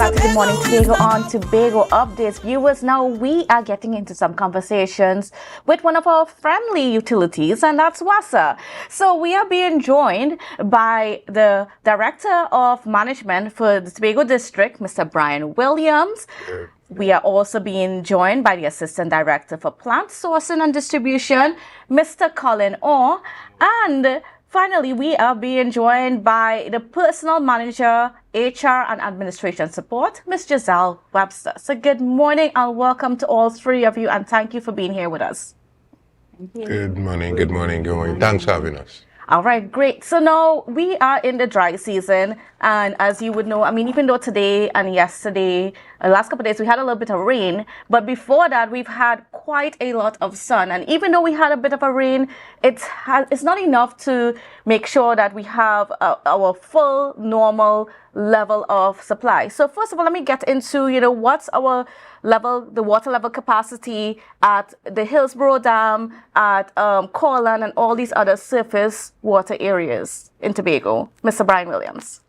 back to Good Morning Tobago on Tobago Updates. Viewers, now we are getting into some conversations with one of our friendly utilities, and that's WASA. So we are being joined by the Director of Management for the Tobago District, Mr. Brian Williams. We are also being joined by the Assistant Director for Plant Sourcing and Distribution, Mr. Colin Orr. And finally, we are being joined by the Personal Manager, HR and Administration Support, Ms. Jiselle Webster. So good morning and welcome to all three of you, and thank you for being here with us. Good morning. Thanks for having us. All right, great. So now we are in the dry season, and as you would know, I mean, even though today and yesterday, the last couple of days, we had a little bit of rain, but before that, we've had quite a lot of sun. And even though we had a bit of a rain, it's not enough to make sure that we have our full normal level of supply. So first of all, let me get into, what's our level, the water level capacity at the Hillsborough Dam, at Colin, and all these other surface water areas in Tobago. Mr. Brian Williams.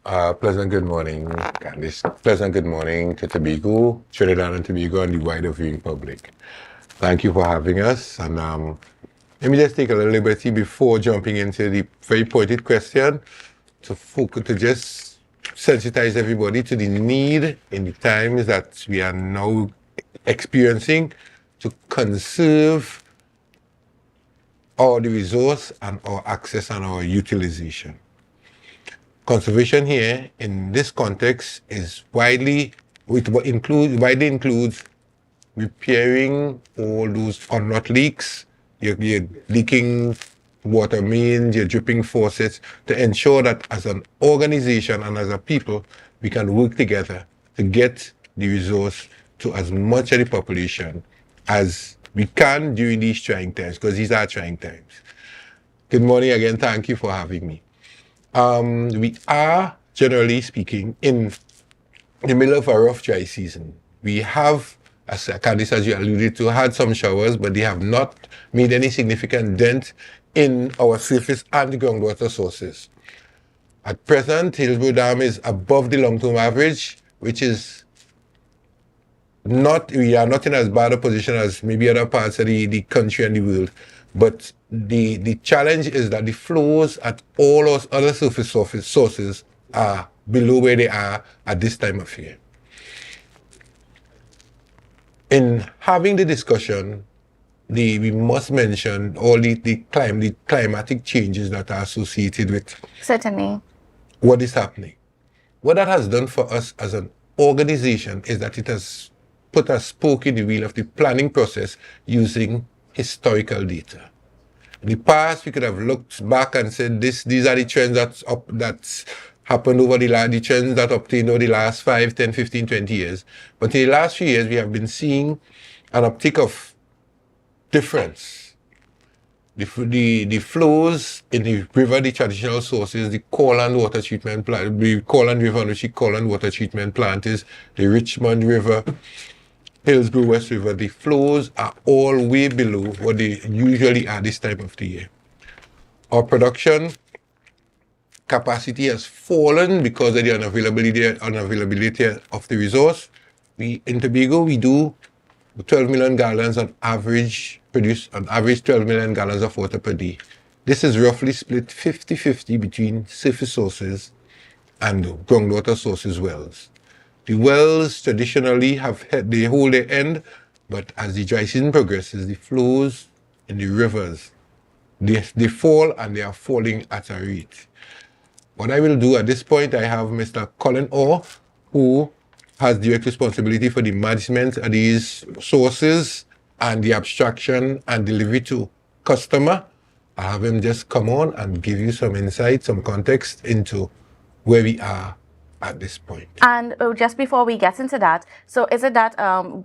Pleasant good morning, Kandace. Pleasant good morning to Tobago, Trinidad and Tobago, and the wider viewing public. Thank you for having us. And let me just take a little liberty before jumping into the very pointed question to just sensitize everybody to the need in the times that we are now experiencing to conserve all the resource and our access and our utilization. Conservation here in this context is widely includes repairing all those unlocked leaks, your leaking water mains, your dripping faucets, to ensure that as an organization and as a people, we can work together to get the resource to as much of the population as we can during these trying times, because these are trying times. Good morning again. Thank you for having me. We are, generally speaking, in the middle of a rough dry season. We have, as Kandace, as you alluded to, had some showers, but they have not made any significant dent in our surface and groundwater sources. At present, Hillsborough Dam is above the long-term average, which is we are not in as bad a position as maybe other parts of the country and the world. But the challenge is that the flows at all those other surface sources are below where they are at this time of year. In having the discussion, we must mention all the climatic changes that are associated with Certainly what is happening. What that has done for us as an organization is that it has put a spoke in the wheel of the planning process using historical data. In the past, we could have looked back and said, these are the trends that's happened over the trends that obtained over the last 5, 10, 15, 20 years. But in the last few years, we have been seeing an uptick of difference. The flows in the river, the traditional sources, the Colin water treatment plant, the Colin River, which the Colin water treatment plant is, the Richmond River, Hillsborough West River, the flows are all way below what they usually are this time of the year. Our production capacity has fallen because of the unavailability of the resource. In Tobago, we do 12 million gallons on average, produce on average 12 million gallons of water per day. This is roughly split 50-50 between surface sources and groundwater sources wells. The wells traditionally they hold their end, but as the dry season progresses, the flows in the rivers, they fall, and they are falling at a rate. What I will do at this point, I have Mr. Colin Orr, who has direct responsibility for the management of these sources and the abstraction and delivery to customer. I have him just come on and give you some insight, some context into where we are at this point. And just before we get into that, so is it that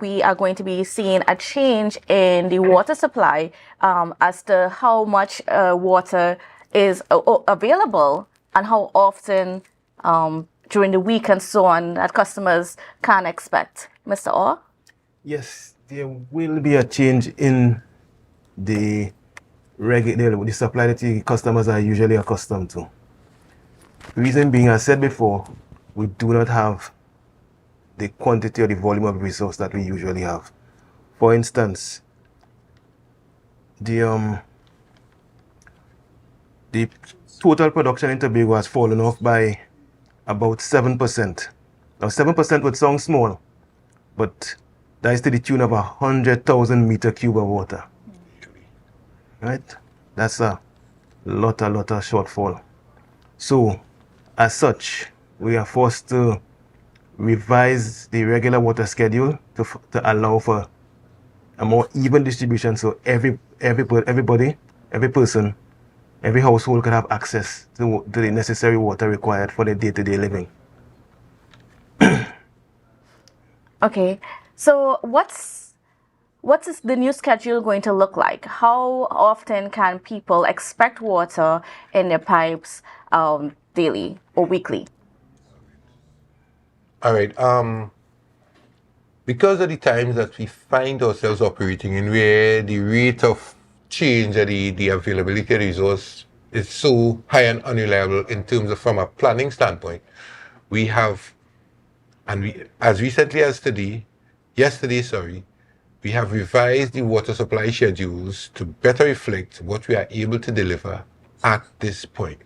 we are going to be seeing a change in the water supply as to how much water is available and how often during the week and so on that customers can expect? Mr. Orr? Yes, there will be a change in the supply that the customers are usually accustomed to. The reason being, as I said before, we do not have the quantity or the volume of resource that we usually have. For instance, the total production in Tobago has fallen off by about 7%. Now 7% would sound small, but that is to the tune of 100,000 meter cube of water. Right? That's a lot of shortfall. So, as such, we are forced to revise the regular water schedule to allow for a more even distribution, so everybody, every person, every household can have access to the necessary water required for their day-to-day living. Okay, so what's the new schedule going to look like? How often can people expect water in their pipes daily or weekly? All right. Because of the times that we find ourselves operating in, where the rate of change and the availability of resource is so high and unreliable in terms of from a planning standpoint, we have, and we, as recently as yesterday, we have revised the water supply schedules to better reflect what we are able to deliver at this point.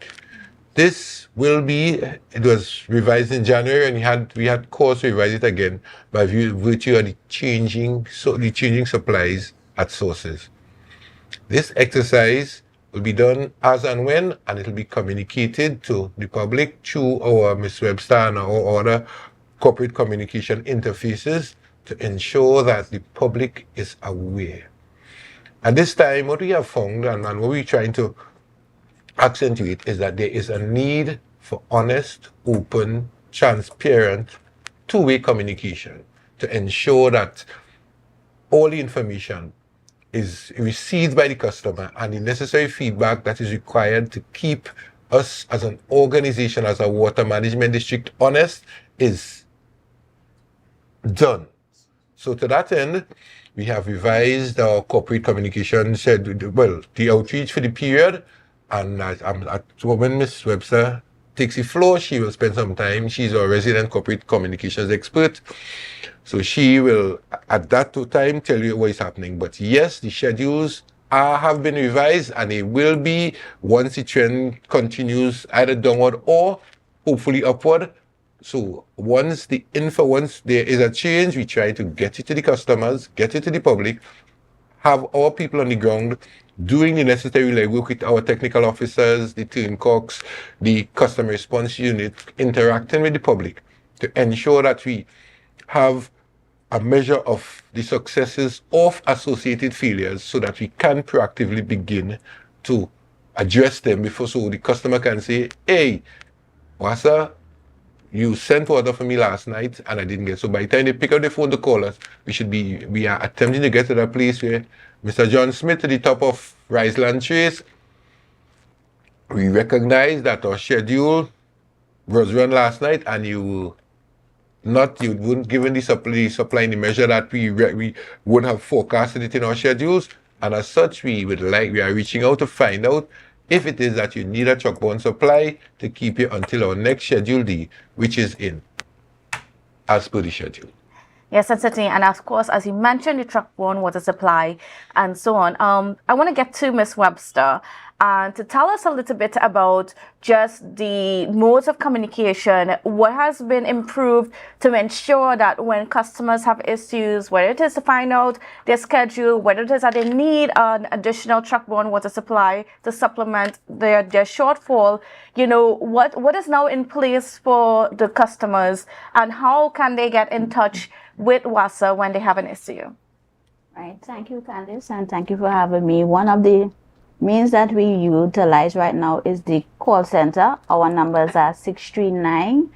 This will be, it was revised in January, and we had cause to revise it again by virtue of the changing supplies at sources. This exercise will be done as and when, and it will be communicated to the public through our Ms. Webster and our other corporate communication interfaces to ensure that the public is aware. At this time, what we have found and what we're trying to accentuate is that there is a need for honest, open, transparent, two-way communication to ensure that all the information is received by the customer and the necessary feedback that is required to keep us as an organization, as a water management district, honest is done. So to that end, we have revised our corporate communication, the outreach for the period. And when Ms. Webster takes the floor, she will spend some time. She's our resident corporate communications expert. So she will, at that time, tell you what is happening. But yes, the schedules have been revised, and it will be, once the trend continues either downward or hopefully upward. So once there is a change, we try to get it to the customers, get it to the public, have our people on the ground doing the necessary legwork with our technical officers, the turncocks, the customer response unit, interacting with the public to ensure that we have a measure of the successes of associated failures so that we can proactively begin to address them before, so the customer can say, hey, Wasa, you sent water for me last night and I didn't get. So by the time they pick up the phone to call us, we are attempting to get to that place where Mr. John Smith to the top of Riceland Trace, we recognize that our schedule was run last night and you wouldn't given the supply in the measure that we would have forecasted it in our schedules. And as such, we are reaching out to find out if it is that you need a truck-borne supply to keep you until our next schedule D, which is in, as per the schedule. Yes, and certainly. And of course, as you mentioned, the truck-borne water supply and so on. I want to get to Ms. Webster and to tell us a little bit about just the modes of communication, what has been improved to ensure that when customers have issues, whether it is to find out their schedule, whether it is that they need an additional truck-borne water supply to supplement their shortfall, what is now in place for the customers and how can they get in touch with WASA when they have an issue? Right. Thank you, Kandace, and thank you for having me. One of the means that we utilize right now is the call center. Our numbers are 639-6850,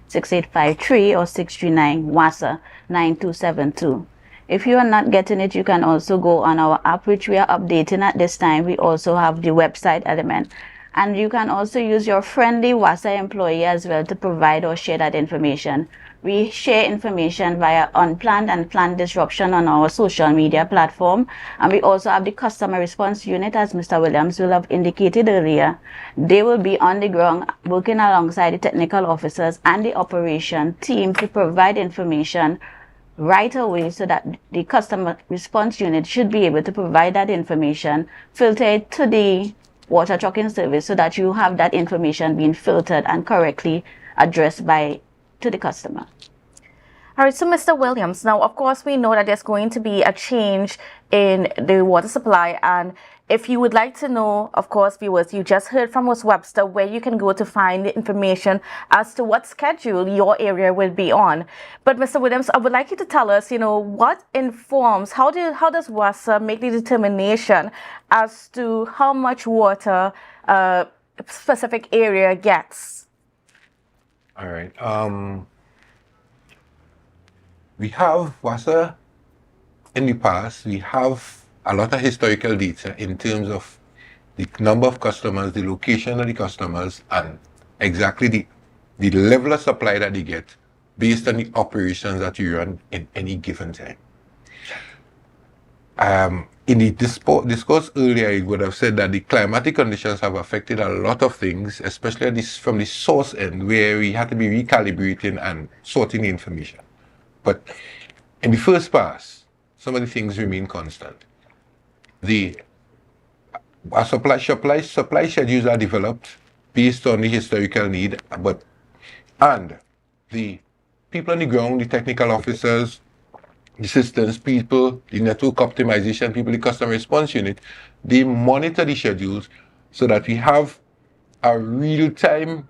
639-6853, or 639-WASA 9272. If you are not getting it, you can also go on our app, which we are updating at this time. We also have the website element. And you can also use your friendly WASA employee as well to provide or share that information. We share information via unplanned and planned disruption on our social media platform. And we also have the customer response unit, as Mr. Williams will have indicated earlier. They will be on the ground working alongside the technical officers and the operation team to provide information right away, so that the customer response unit should be able to provide that information, filter it to the water trucking service, so that you have that information being filtered and correctly addressed to the customer. All right, so Mr. Williams, now of course we know that there's going to be a change in the water supply, and if you would like to know, of course, viewers, you just heard from us, Webster, where you can go to find the information as to what schedule your area will be on. But Mr. Williams, I would like you to tell us, what informs, how does WASA make the determination as to how much water a specific area gets? All right. We have WASA in the past. We have a lot of historical data in terms of the number of customers, the location of the customers, and exactly the level of supply that they get based on the operations that you run in any given time. In the discourse earlier, I would have said that the climatic conditions have affected a lot of things, especially from the source end, where we had to be recalibrating and sorting the information. But in the first pass, some of the things remain constant. Our supply schedules are developed based on the historical need, and the people on the ground, the technical officers, the systems people, the network optimization people, the customer response unit, they monitor the schedules so that we have a real-time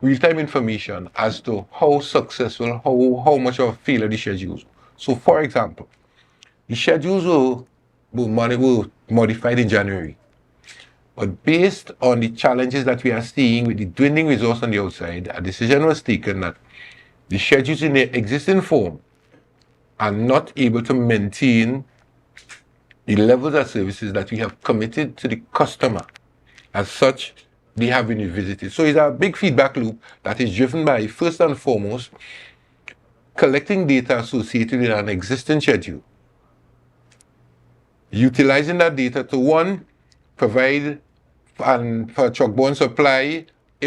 information as to how successful, how much of a failure the schedules. So, for example, the schedules were modified in January. But based on the challenges that we are seeing with the dwindling resource on the outside, a decision was taken that the schedules in their existing form are not able to maintain the levels of services that we have committed to the customer. As such, they have been revisited. So it's a big feedback loop that is driven by, first and foremost, collecting data associated with an existing schedule, utilizing that data to, one, provide for truck-borne supply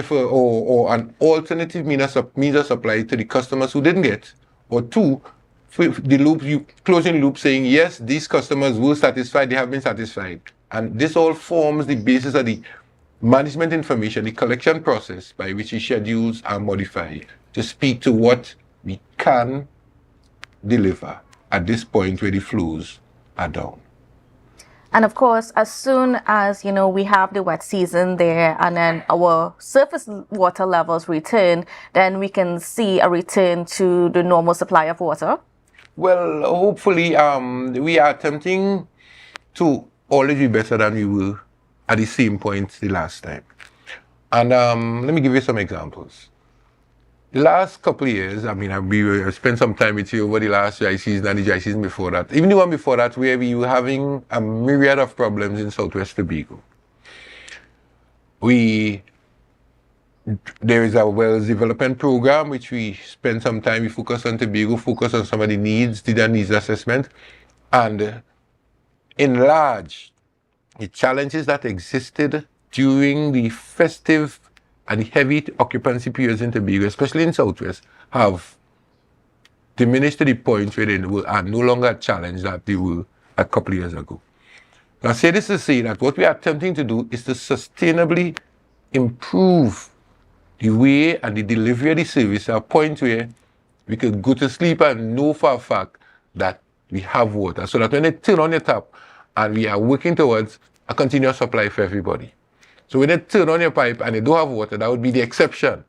or an alternative means of supply to the customers who didn't get, or two, closing the loop saying, yes, these customers were satisfied, they have been satisfied. And this all forms the basis of the management information, the collection process by which the schedules are modified to speak to what we can deliver at this point where the flows are down. And of course, as soon as, we have the wet season there and then our surface water levels return, then we can see a return to the normal supply of water. Well, hopefully, we are attempting to always be better than we were at the same point the last time. And let me give you some examples. The last couple of years, I spent some time with you over the last dry season and the dry season before that. Even the one before that, where we were having a myriad of problems in Southwest Tobago. There is a wells development program, which we spend some time, we focus on Tobago, focus on some of the needs, did a needs assessment, and in large, the challenges that existed during the festive and the heavy occupancy periods in Tobago, especially in Southwest, have diminished to the point where they are no longer a challenge that they were a couple of years ago. Now, I say this to say that what we are attempting to do is to sustainably improve the way and the delivery of the service at a point where we could go to sleep and know for a fact that we have water, so that when they turn on the tap and we are working towards a continuous supply for everybody. So when they turn on your pipe and they don't have water, that would be the exception,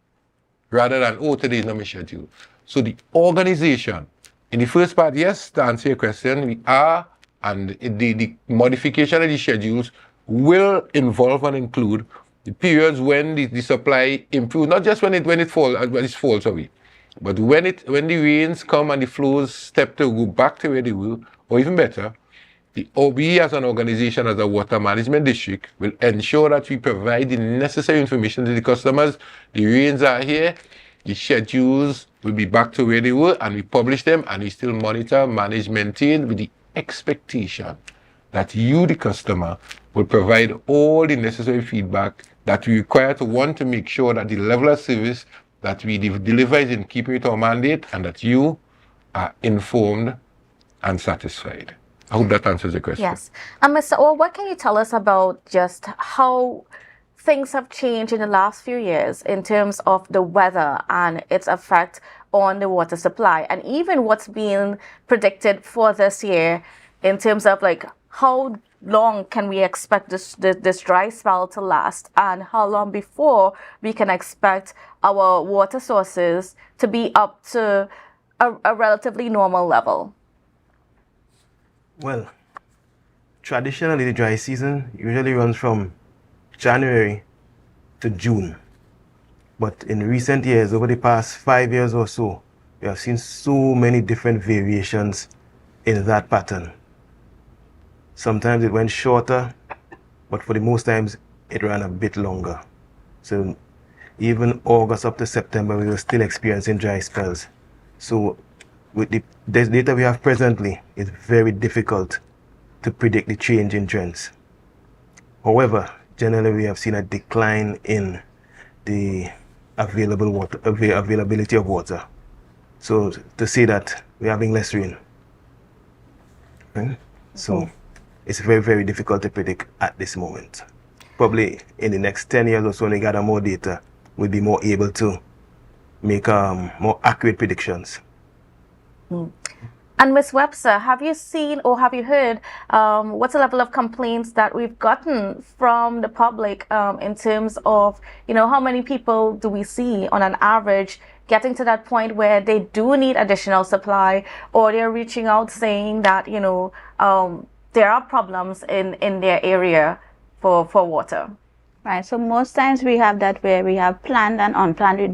rather than, oh, today is not my schedule. So the organization, in the first part, yes, to answer your question, we are, and the modification of the schedules will involve and include the periods when the supply improves, not just when it falls away, but when the rains come and the flows step to go back to where they were, or even better, the OB as an organization, as a water management district, will ensure that we provide the necessary information to the customers. The rains are here, the schedules, will be back to where they were, and we publish them, and we still monitor, manage, maintain with the expectation that you, the customer, will provide all the necessary feedback that we require to want to make sure that the level of service that we deliver is in keeping with our mandate, and that you are informed and satisfied. I hope that answers the question. Yes. And Mr. Orr, what can you tell us about just how things have changed in the last few years in terms of the weather and its effect on the water supply, and even what's being predicted for this year in terms of like how long can we expect this dry spell to last, and how long before we can expect our water sources to be up to a relatively normal level? Well, traditionally the dry season usually runs from January to June. But in recent years, over the past 5 years or so, we have seen so many different variations in that pattern. Sometimes it went shorter, but for the most times it ran a bit longer. So even August up to September, we were still experiencing dry spells. So with the data we have presently, it's very difficult to predict the change in trends. However, generally we have seen a decline in the availability of water. So to say that we're having less rain. Right? So it's very, very difficult to predict at this moment. Probably in the next 10 years or so, when we gather more data, we'll be more able to make more accurate predictions. And Ms. Webster, have you seen or have you heard what's the level of complaints that we've gotten from the public in terms of, how many people do we see on an average getting to that point where they do need additional supply, or they're reaching out saying that, there are problems in their area for water? Right, so most times we have that where we have planned and unplanned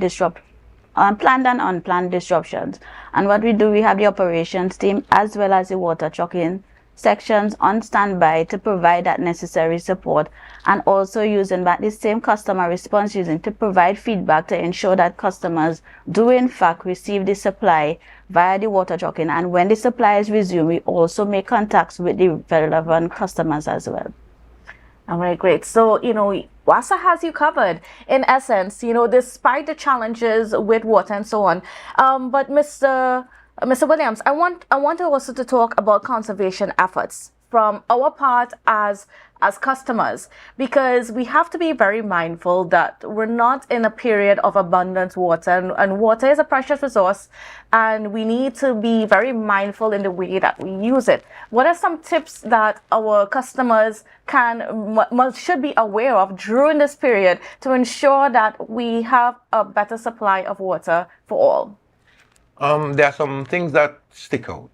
disruptions. And what we do, we have the operations team as well as the water trucking sections on standby to provide that necessary support, and also using back the same customer response using to provide feedback to ensure that customers do in fact receive the supply via the water trucking. And when the supply is resumed, we also make contacts with the relevant customers as well. All right, great. So, WASA has you covered in essence, despite the challenges with water and so on. But Mr. Williams, I want also to talk about conservation efforts from our part as customers, because we have to be very mindful that we're not in a period of abundant water, and water is a precious resource, and we need to be very mindful in the way that we use it. What are some tips that our customers should be aware of during this period to ensure that we have a better supply of water for all? There are some things that stick out.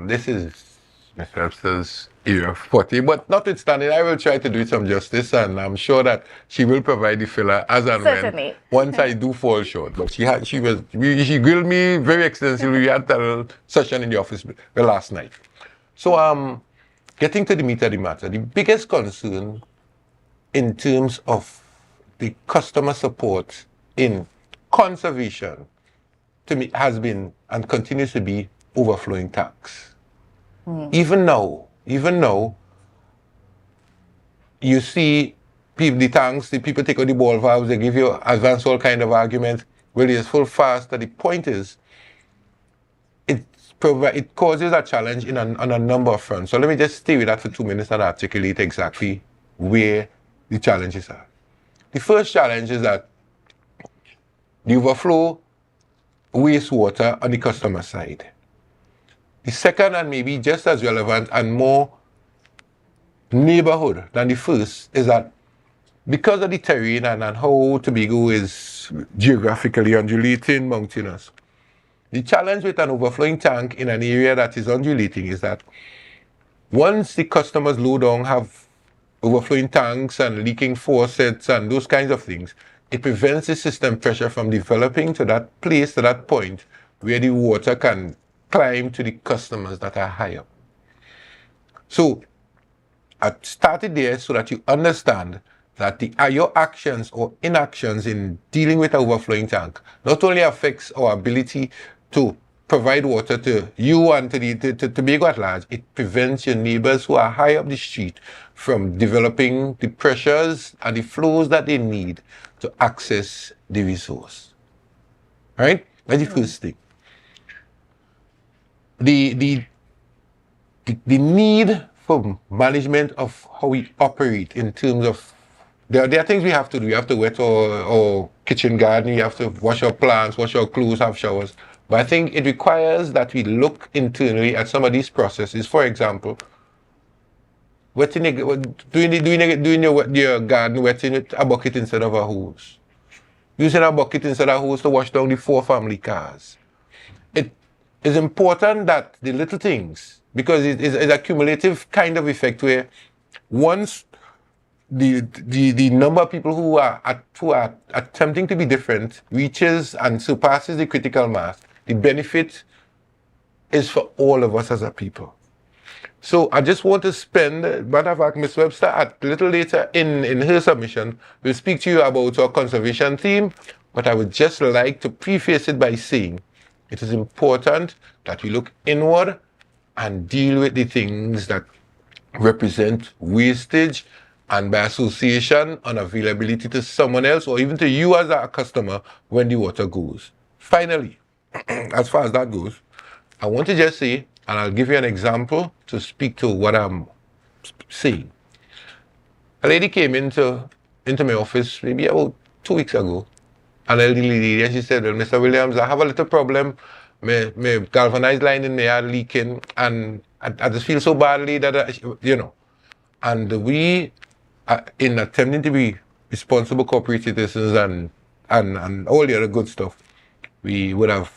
This is Ms. Webster's area 40, but notwithstanding, I will try to do it some justice, and I'm sure that she will provide the filler as and Certainly. when once I do fall short. But she grilled me very extensively. We had a session in the office last night. So getting to the meat of the matter, the biggest concern in terms of the customer support in conservation to me has been and continues to be overflowing tanks. Even now, you see the tanks, the people take out the ball valves, they give you advanced all kind of arguments. Well, it's full fast. The point is, it causes a challenge on a number of fronts. So let me just stay with that for 2 minutes and articulate exactly where the challenges are. The first challenge is that the overflow wastewater on the customer side. The second, and maybe just as relevant and more neighborhood than the first, is that because of the terrain and how Tobago is geographically undulating, mountainous, the challenge with an overflowing tank in an area that is undulating is that once the customers low down have overflowing tanks and leaking faucets and those kinds of things, it prevents the system pressure from developing to that place, to that point where the water can climb to the customers that are higher. So I started there so that you understand that your actions or inactions in dealing with an overflowing tank not only affects our ability to provide water to you and to Tobago at large, it prevents your neighbors who are high up the street from developing the pressures and the flows that they need to access the resource. Right? That's the first thing. The need for management of how we operate in terms of there are things we have to do. We have to wet our kitchen garden, we have to wash our plants, wash our clothes, have showers. But I think it requires that we look internally at some of these processes. For example, doing your garden wetting with a bucket instead of a hose. Using a bucket instead of a hose to wash down the 4 family cars. It is important that the little things, because it is a cumulative kind of effect where once the number of people who are attempting to be different reaches and surpasses the critical mass, the benefit is for all of us as a people. So I just want to spend, matter of fact, Ms. Webster, a little later in her submission, will speak to you about our conservation theme, but I would just like to preface it by saying it is important that we look inward and deal with the things that represent wastage and by association unavailability to someone else or even to you as a customer when the water goes. Finally, as far as that goes, I want to just say, and I'll give you an example to speak to what I'm saying. A lady came into my office maybe about 2 weeks ago, an elderly lady, and she said, well, Mr. Williams, I have a little problem. My galvanized line in there are leaking, and I just feel so badly that, and we, in attempting to be responsible corporate citizens and all the other good stuff, we would have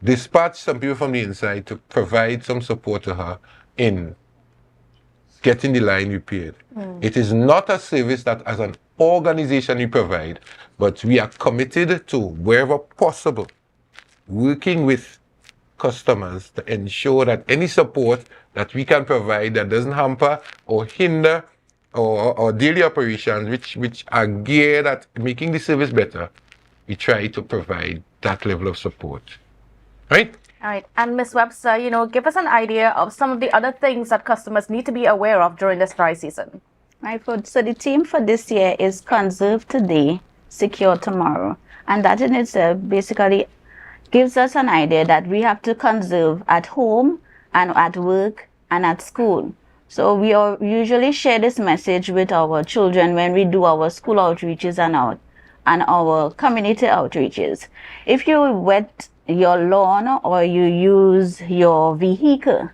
dispatched some people from the inside to provide some support to her in getting the line repaired. It is not a service that as an organization we provide, but we are committed to, wherever possible, working with customers to ensure that any support that we can provide that doesn't hamper or hinder or daily operations which are geared at making the service better, we try to provide that level of support. Right? All right. And Ms. Webster, give us an idea of some of the other things that customers need to be aware of during this dry season. Right. So the theme for this year is Conserve Today, Secure Tomorrow. And that in itself basically gives us an idea that we have to conserve at home and at work and at school. So we usually share this message with our children when we do our school outreaches and our community outreaches. If you wet your lawn or you use your vehicle,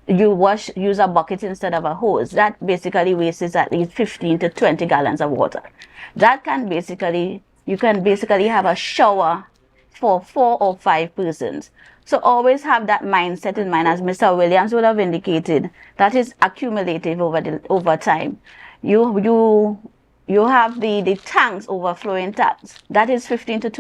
use a bucket instead of a hose, that basically wastes at least 15 to 20 gallons of water. That can basically, you can basically have a shower for 4 or 5 persons. So always have that mindset in mind, as Mr. Williams would have indicated, that is accumulative over time. You have the tanks, overflowing tanks. That is 15 to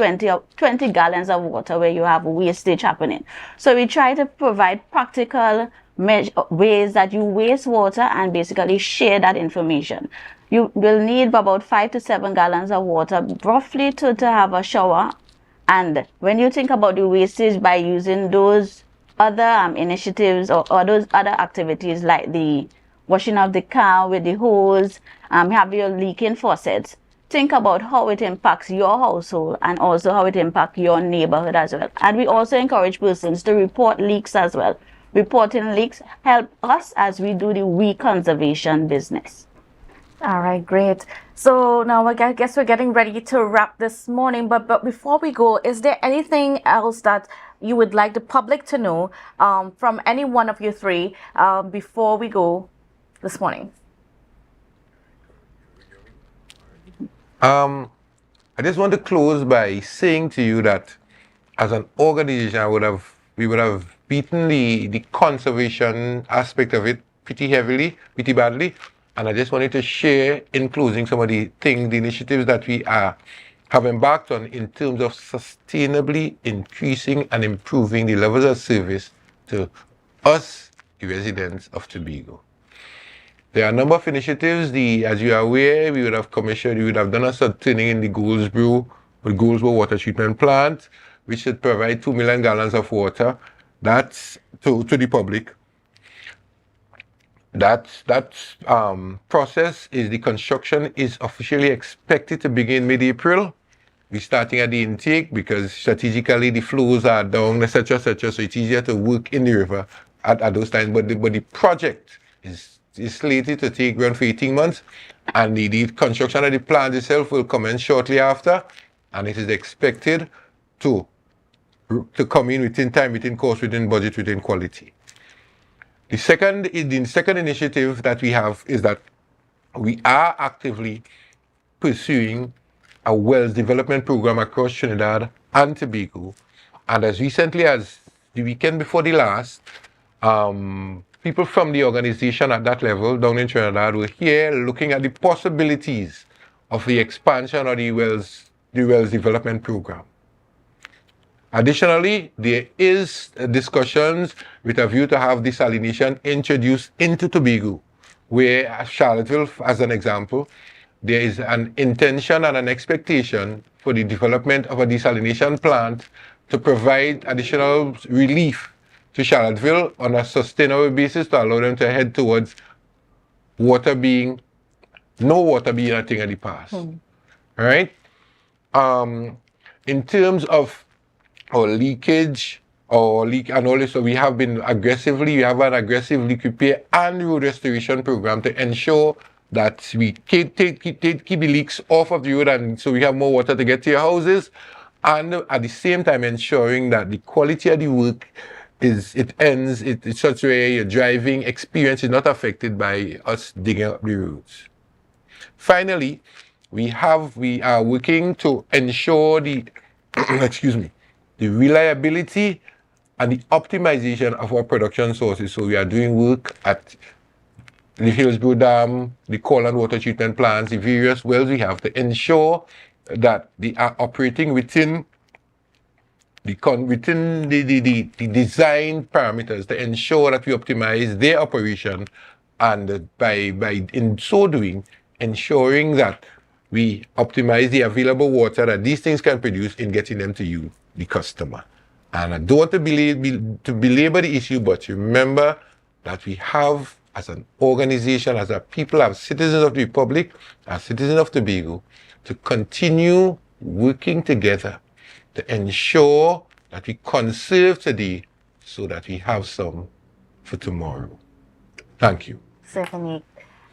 20 gallons of water where you have wastage happening. So we try to provide practical ways that you waste water and basically share that information. You will need about 5 to 7 gallons of water roughly to have a shower. And when you think about the wastage by using those other initiatives or those other activities like the washing of the car with the hose, have your leaking faucets, think about how it impacts your household and also how it impacts your neighborhood as well. And we also encourage persons to report leaks as well. Reporting leaks help us as we do the weed conservation business. All right, great. So now I guess we're getting ready to wrap this morning. But before we go, is there anything else that you would like the public to know from any one of you three before we go this morning? I just want to close by saying to you that as an organization, we would have beaten the conservation aspect of it pretty heavily, pretty badly. And I just wanted to share in closing some of the things, the initiatives that we have embarked on in terms of sustainably increasing and improving the levels of service to us, the residents of Tobago. There are a number of initiatives. As you are aware, we would have done a training in the Goldsboro water treatment plant, which should provide 2 million gallons of water. That's to the public. That process the construction is officially expected to begin mid-April. We're starting at the intake because strategically the flows are down, etc., etc. So it's easier to work in the river at those times. But the project is slated to take around for 18 months, and the construction of the plant itself will commence shortly after, and it is expected to come in within time, within cost, within budget, within quality. The second initiative that we have is that we are actively pursuing a wells development program across Trinidad and Tobago. And as recently as the weekend before the last, people from the organization at that level down in Trinidad were here looking at the possibilities of the expansion of the wells development program. Additionally, there is discussions with a view to have desalination introduced into Tobago, where Charlottesville, as an example, there is an intention and an expectation for the development of a desalination plant to provide additional relief to Charlottesville on a sustainable basis to allow them to head towards no water being a thing of the past. Right? In terms of our leakage and all this, so we have an aggressive leak repair and road restoration program to ensure that we keep the leaks off of the road, and so we have more water to get to your houses, and at the same time ensuring that the quality of the work is such a way your driving experience is not affected by us digging up the roads. Finally, we are working to ensure the the reliability and the optimization of our production sources. So we are doing work at the Hillsborough Dam, the Colin water treatment plants, the various wells we have to ensure that they are operating within the design parameters to ensure that we optimize their operation, and by in so doing, ensuring that we optimize the available water that these things can produce in getting them to you, the customer. And I don't want to belabor the issue, but remember that we have, as an organization, as a people, as citizens of the Republic, as citizens of Tobago, to continue working together to ensure that we conserve today so that we have some for tomorrow. Thank you. Certainly.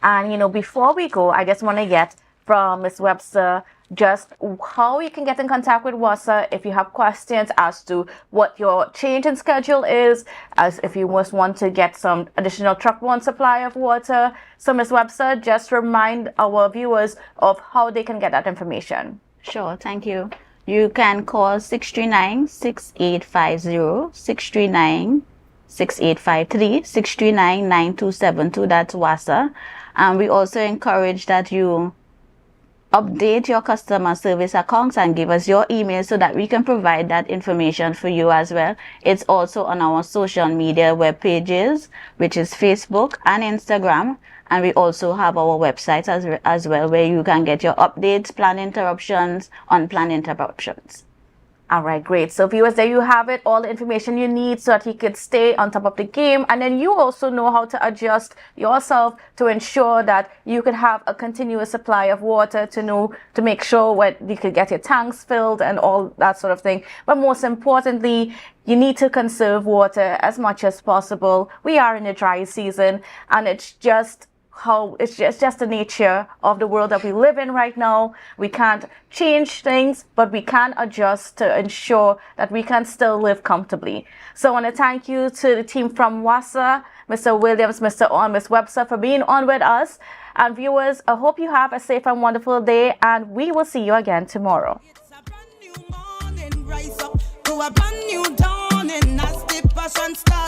And, before we go, I just want to get from Ms. Webster just how you can get in contact with WASA if you have questions as to what your change in schedule is, as if you must want to get some additional truck-borne supply of water. So Ms. Webster, just remind our viewers of how they can get that information. Sure, thank you. You can call 639-6850, 639-6853, 639-9272. That's WASA. And we also encourage that you update your customer service accounts and give us your email so that we can provide that information for you as well. It's also on our social media web pages, which is Facebook and Instagram. And we also have our website as well, where you can get your updates, planned interruptions, unplanned interruptions. All right, great. So viewers, there you have it, all the information you need so that you could stay on top of the game. And then you also know how to adjust yourself to ensure that you could have a continuous supply of water to make sure what you could get your tanks filled and all that sort of thing. But most importantly, you need to conserve water as much as possible. We are in a dry season, and it's just the nature of the world that we live in right now. We can't change things, but we can adjust to ensure that we can still live comfortably. So I want to thank you to the team from WASA, Mr. Williams, Mr. Orr, Ms. Webster, for being on with us. And viewers, I hope you have a safe and wonderful day, and we will see you again tomorrow. It's a brand new morning, rise up to a brand new dawn, and as the passion starts.